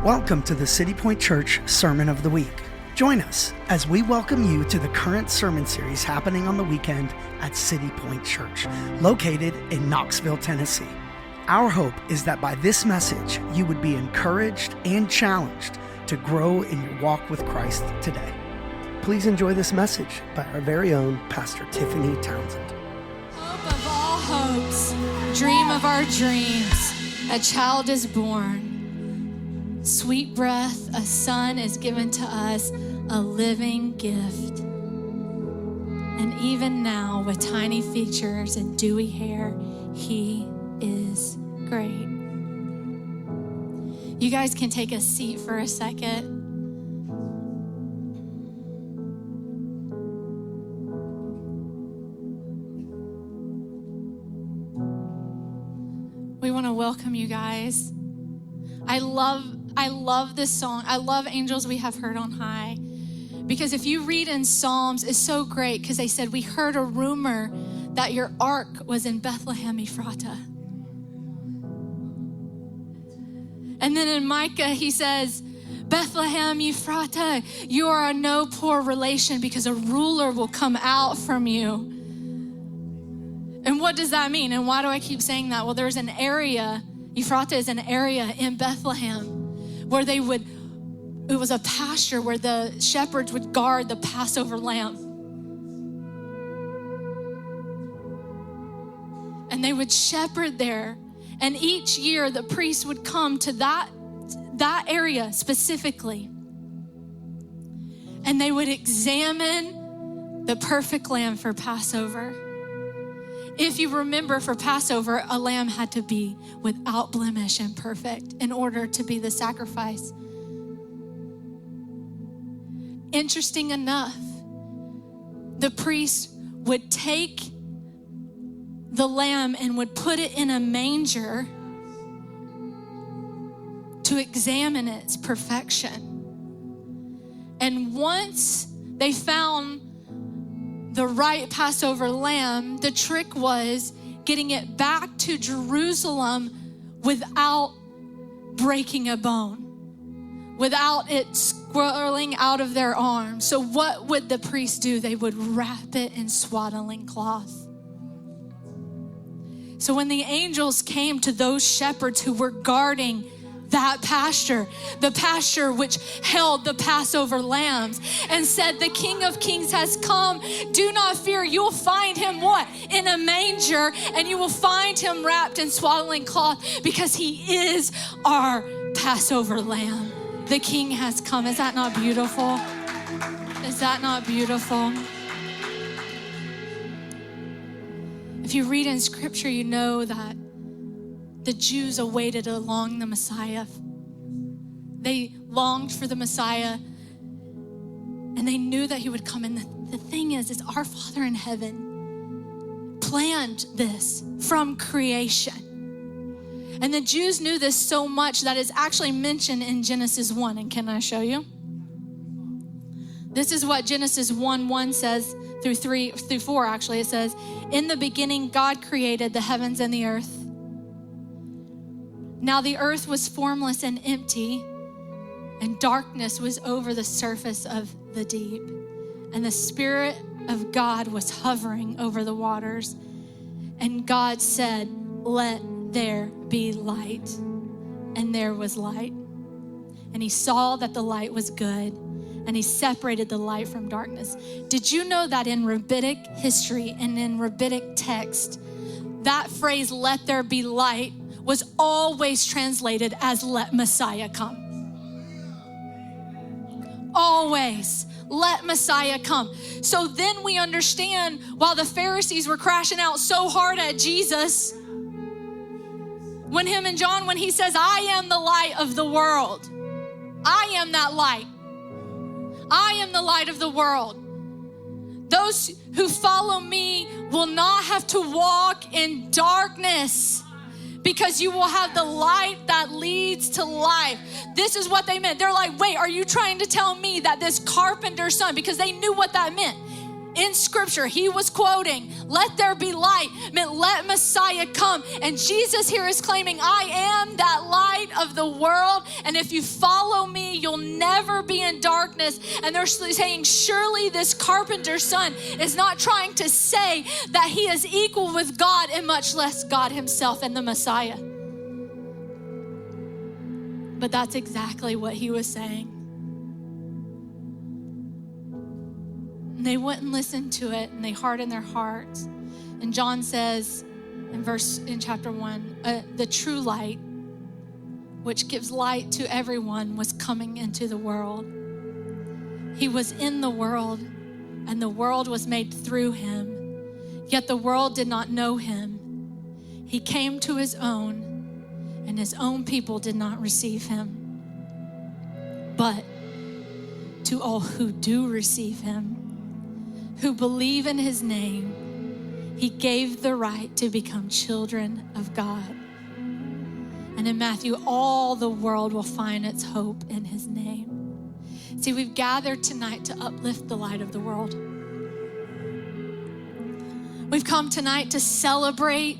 Welcome to the City Point Church Sermon of the Week. Join us as we welcome you to the current sermon series happening on the weekend at City Point Church, located in Knoxville, Tennessee. Our hope is that by this message, you would be encouraged and challenged to grow in your walk with Christ today. Please enjoy this message by our very own Pastor Tiffany Townsend. Hope of all hopes, dream of our dreams, a child is born. Sweet breath, a son is given to us, a living gift. And even now, with tiny features and dewy hair, he is great. You guys can take a seat for a second. We want to welcome you guys. I love this song. I love Angels We Have Heard on High. Because if you read in Psalms, it's so great because they said, we heard a rumor that your ark was in Bethlehem Ephrata. And then in Micah, he says, Bethlehem Ephrata, you are a no poor relation because a ruler will come out from you. And what does that mean? And why do I keep saying that? Well, there's an area, Ephrata is an area in Bethlehem where it was a pasture where the shepherds would guard the Passover lamb. And they would shepherd there. And each year the priest would come to that area specifically. And they would examine the perfect lamb for Passover. If you remember, for Passover, a lamb had to be without blemish and perfect in order to be the sacrifice. Interesting enough, the priest would take the lamb and would put it in a manger to examine its perfection. And once they found the right Passover lamb, the trick was getting it back to Jerusalem without breaking a bone, without it swirling out of their arms. So what would the priest do? They would wrap it in swaddling cloth. So when the angels came to those shepherds who were guarding that pasture, the pasture which held the Passover lambs, and said, the King of Kings has come. Do not fear. You'll find him what? In a manger, and you will find him wrapped in swaddling cloth because he is our Passover lamb. The King has come. Is that not beautiful? Is that not beautiful? If you read in scripture, you know that the Jews awaited along the Messiah. They longed for the Messiah, and they knew that he would come. And the thing is our Father in heaven planned this from creation. And the Jews knew this so much that it's actually mentioned in Genesis 1. And can I show you? This is what Genesis 1:1 says through 4 actually. It says, in the beginning, God created the heavens and the earth. Now the earth was formless and empty, and darkness was over the surface of the deep. And the Spirit of God was hovering over the waters. And God said, let there be light. And there was light. And he saw that the light was good, and he separated the light from darkness. Did you know that in rabbinic history and in rabbinic text, that phrase, let there be light, was always translated as let Messiah come? Always, let Messiah come. So then we understand, while the Pharisees were crashing out so hard at Jesus, when him and John, when he says, I am the light of the world. I am that light. I am the light of the world. Those who follow me will not have to walk in darkness, because you will have the light that leads to life. This is what they meant. They're like, wait, are you trying to tell me that this carpenter's son, because they knew what that meant. in scripture, he was quoting, let there be light, meant let Messiah come. And Jesus here is claiming, I am that light of the world. And if you follow me, you'll never be in darkness. And they're saying, surely this carpenter's son is not trying to say that he is equal with God, and much less God himself and the Messiah. But that's exactly what he was saying. And they wouldn't listen to it, and they hardened their hearts. And John says in chapter 1, the true light, which gives light to everyone, was coming into the world. He was in the world, and the world was made through him. Yet the world did not know him. He came to his own, and his own people did not receive him. But to all who do receive him, who believe in his name, he gave the right to become children of God. And in Matthew, all the world will find its hope in his name. See, we've gathered tonight to uplift the light of the world. We've come tonight to celebrate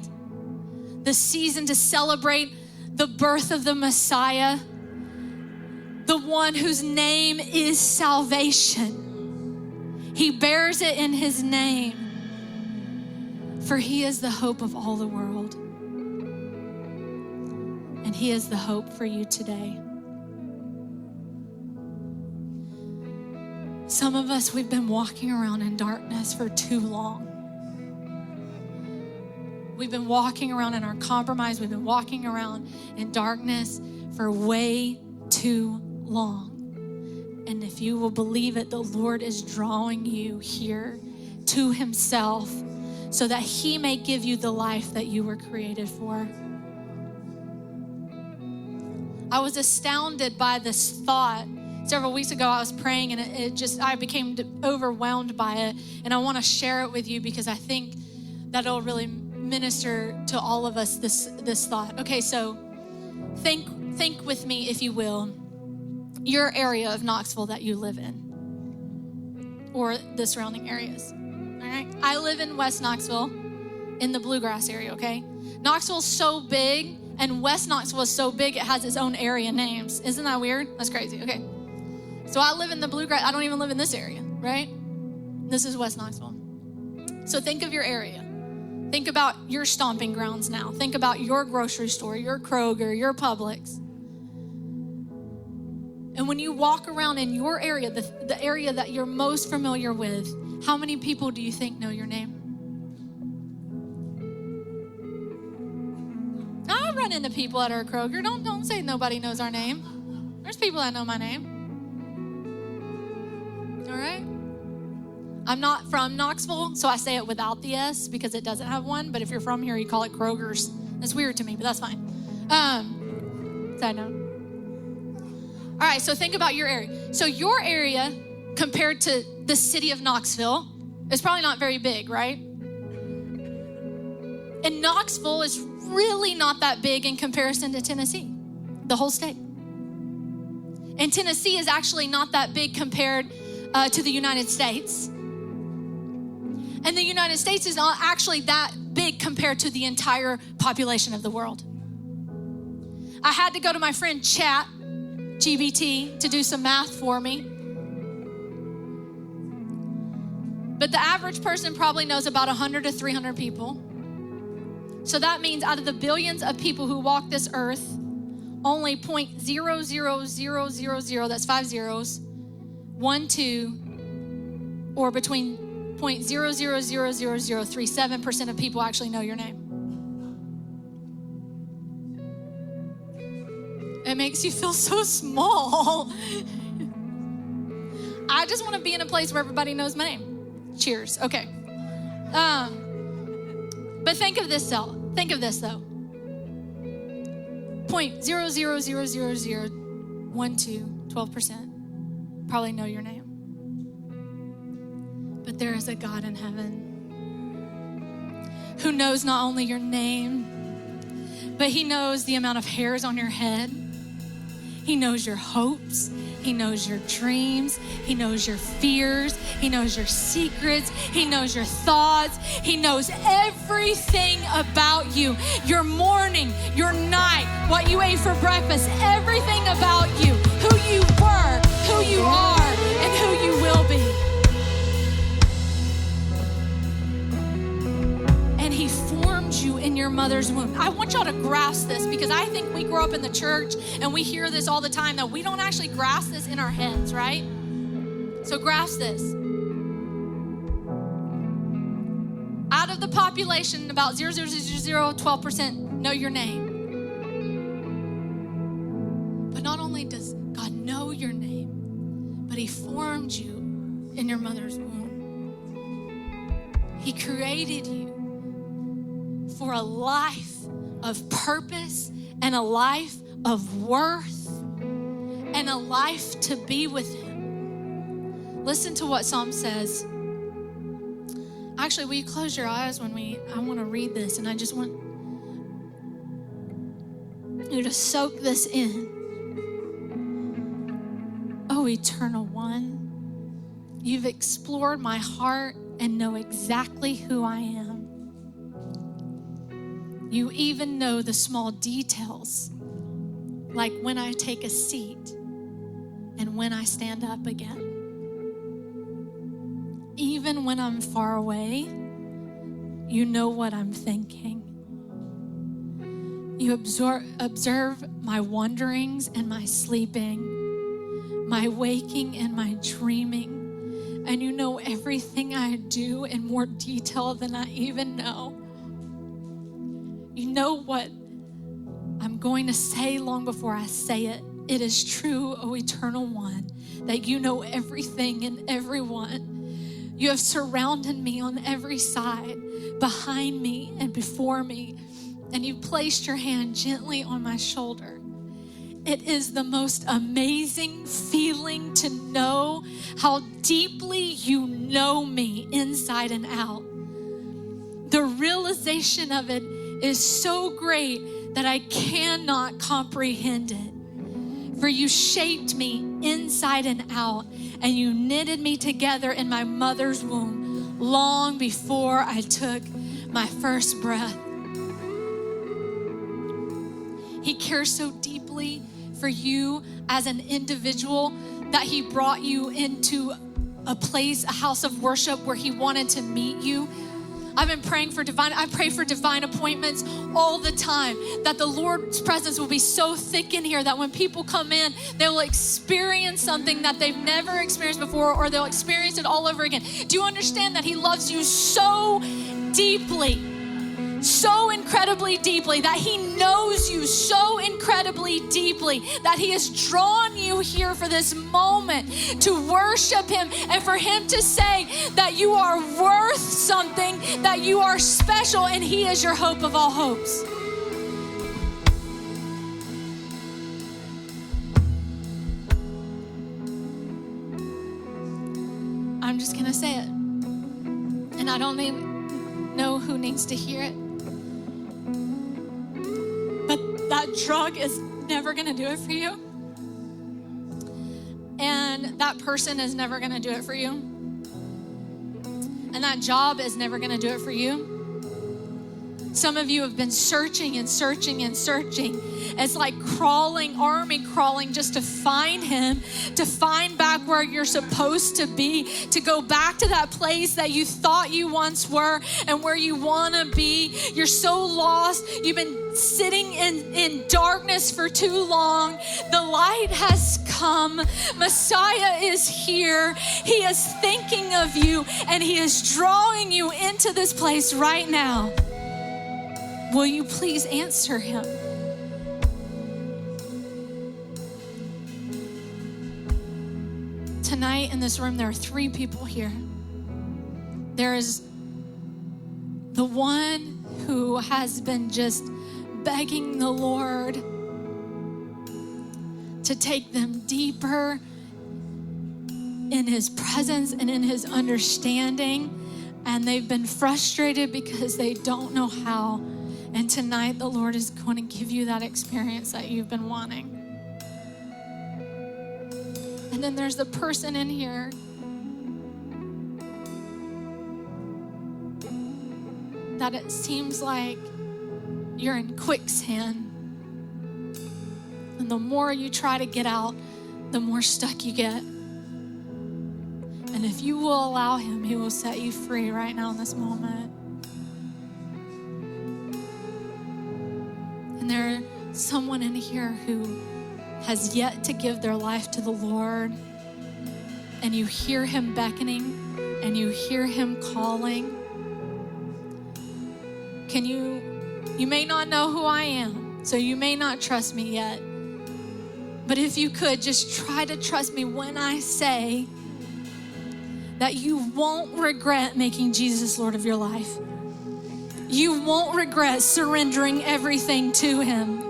the season, to celebrate the birth of the Messiah, the one whose name is salvation. He bears it in his name, for he is the hope of all the world. And he is the hope for you today. Some of us, we've been walking around in darkness for too long. We've been walking around in our compromise. We've been walking around in darkness for way too long. And if you will believe it, the Lord is drawing you here to himself so that he may give you the life that you were created for. I was astounded by this thought. Several weeks ago, I was praying, and I became overwhelmed by it. And I want to share it with you because I think that it'll really minister to all of us, this thought. Okay, so think with me, if you will, your area of Knoxville that you live in, or the surrounding areas. All right, I live in West Knoxville, in the Bluegrass area. Okay, Knoxville's so big, and West Knoxville is so big it has its own area names. Isn't that weird? That's crazy. Okay, so I live in the Bluegrass. I don't even live in this area, right? This is West Knoxville. So think of your area. Think about your stomping grounds now. Think about your grocery store, your Kroger, your Publix. And when you walk around in your area, the area that you're most familiar with, how many people do you think know your name? I run into people at our Kroger. Don't say nobody knows our name. There's people that know my name. All right? I'm not from Knoxville, so I say it without the S because it doesn't have one. But if you're from here, you call it Kroger's. That's weird to me, but that's fine. Side note. All right, so think about your area. So your area compared to the city of Knoxville is probably not very big, right? And Knoxville is really not that big in comparison to Tennessee, the whole state. And Tennessee is actually not that big compared to the United States. And the United States is not actually that big compared to the entire population of the world. I had to go to my friend GBT to do some math for me. But the average person probably knows about 100 to 300 people. So that means out of the billions of people who walk this earth, only 0.00000, that's 5 zeros, 1, 2, or between 0.000037% of people actually know your name. It makes you feel so small. I just want to be in a place where everybody knows my name. Cheers. Okay. But think of this though. 0.0000012% probably know your name. But there is a God in heaven who knows not only your name, but he knows the amount of hairs on your head. He knows your hopes. He knows your dreams. He knows your fears. He knows your secrets. He knows your thoughts. He knows everything about you. Your morning, your night, what you ate for breakfast, everything about you, who you were, who you are, and who you will be. And he formed you in your mother's womb. I want y'all to grasp this, because I think we grow up in the church and we hear this all the time, that we don't actually grasp this in our heads, right? So grasp this. Out of the population, about 0.0012% know your name. But not only does God know your name, but he formed you in your mother's womb. He created you for a life of purpose and a life of worth and a life to be with him. Listen to what Psalm says. Actually, will you close your eyes I want to read this, and I just want you to soak this in. Oh, eternal one, you've explored my heart and know exactly who I am. You even know the small details, like when I take a seat and when I stand up again. Even when I'm far away, you know what I'm thinking. You observe my wanderings and my sleeping, my waking and my dreaming, and you know everything I do in more detail than I even know. You know what I'm going to say long before I say it. It is true, O Eternal One, that you know everything and everyone. You have surrounded me on every side, behind me and before me, and you've placed your hand gently on my shoulder. It is the most amazing feeling to know how deeply you know me inside and out. The realization of it is so great that I cannot comprehend it. For you shaped me inside and out, and you knitted me together in my mother's womb long before I took my first breath. He cares so deeply for you as an individual that he brought you into a place, a house of worship where he wanted to meet you. I've been praying for I pray for divine appointments all the time, that the Lord's presence will be so thick in here that when people come in, they will experience something that they've never experienced before, or they'll experience it all over again. Do you understand that he loves you so deeply, so incredibly deeply, that he knows you so incredibly deeply, that he has drawn you here for this moment to worship him, and for him to say that you are worth something, that you are special, and he is your hope of all hopes. I'm just gonna say it, and I don't know who needs to hear it. That drug is never gonna do it for you. And that person is never gonna do it for you. And that job is never gonna do it for you. Some of you have been searching and searching and searching. It's like army crawling just to find him, to find back where you're supposed to be, to go back to that place that you thought you once were and where you wanna be. You're so lost. You've been sitting in darkness for too long. The light has come. Messiah is here. He is thinking of you, and he is drawing you into this place right now. Will you please answer him? Tonight in this room, there are 3 people here. There is the one who has been just begging the Lord to take them deeper in his presence and in his understanding, and they've been frustrated because they don't know how. And tonight the Lord is going to give you that experience that you've been wanting. And then there's the person in here that it seems like you're in quicksand. And the more you try to get out, the more stuck you get. And if you will allow him, he will set you free right now in this moment. And there's someone in here who has yet to give their life to the Lord. And you hear him beckoning and you hear him calling. You may not know who I am, so you may not trust me yet. But if you could, just try to trust me when I say that you won't regret making Jesus Lord of your life. You won't regret surrendering everything to him.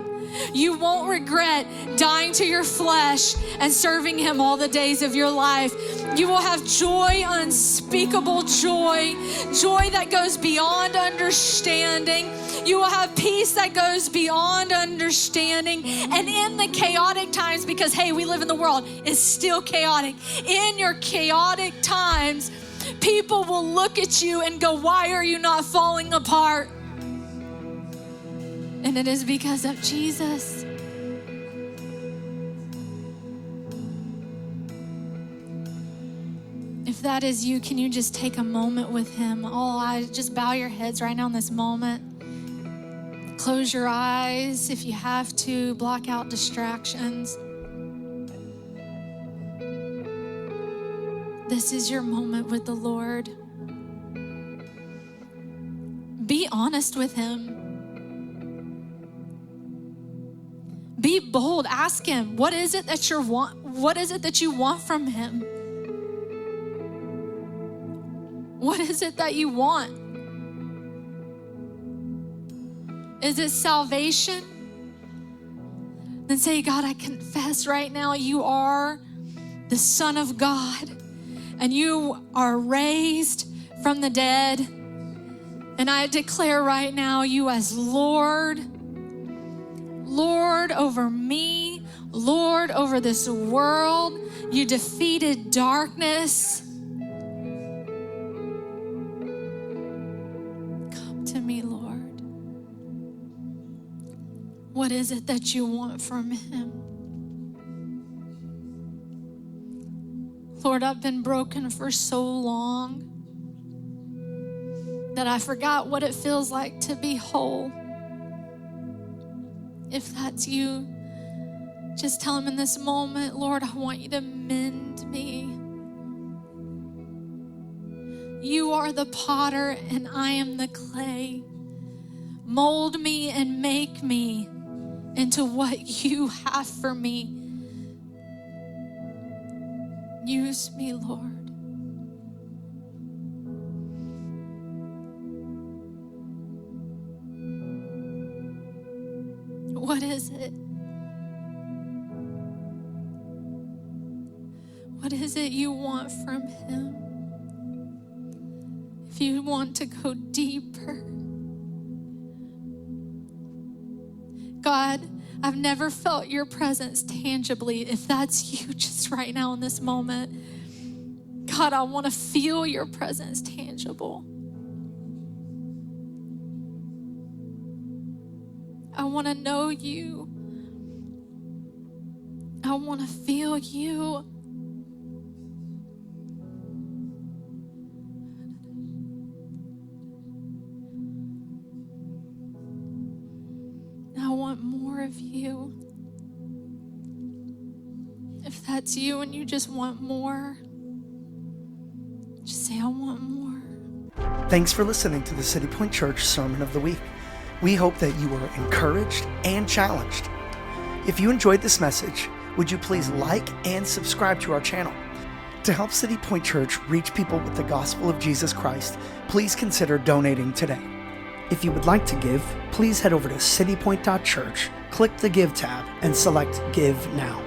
You won't regret dying to your flesh and serving him all the days of your life. You will have joy, unspeakable joy, joy that goes beyond understanding. You will have peace that goes beyond understanding. And in the chaotic times, because hey, we live in the world, it's still chaotic. In your chaotic times, people will look at you and go, why are you not falling apart? And it is because of Jesus. If that is you, can you just take a moment with him? Just bow your heads right now in this moment. Close your eyes if you have to. Block out distractions. This is your moment with the Lord. Be honest with him. Be bold. Ask him, what is it that you want? What is it that you want from him? What is it that you want? Is it salvation? Then say, God, I confess right now you are the Son of God and you are raised from the dead. And I declare right now you as Lord over me, Lord over this world. You defeated darkness. Come to me, Lord. What is it that you want from him? Lord, I've been broken for so long that I forgot what it feels like to be whole. If that's you, just tell him in this moment, Lord, I want you to mend me. You are the potter and I am the clay. Mold me and make me into what you have for me. Use me, Lord. What is it? What is it you want from him? If you want to go deeper. God, I've never felt your presence tangibly. If that's you just right now in this moment, God, I want to feel your presence tangible. I want to know you. I want to feel you. I want more of you. If that's you and you just want more, just say, I want more. Thanks for listening to the City Point Church Sermon of the Week. We hope that you were encouraged and challenged. If you enjoyed this message, would you please like and subscribe to our channel? To help City Point Church reach people with the gospel of Jesus Christ, please consider donating today. If you would like to give, please head over to citypoint.church, click the Give tab, and select Give Now.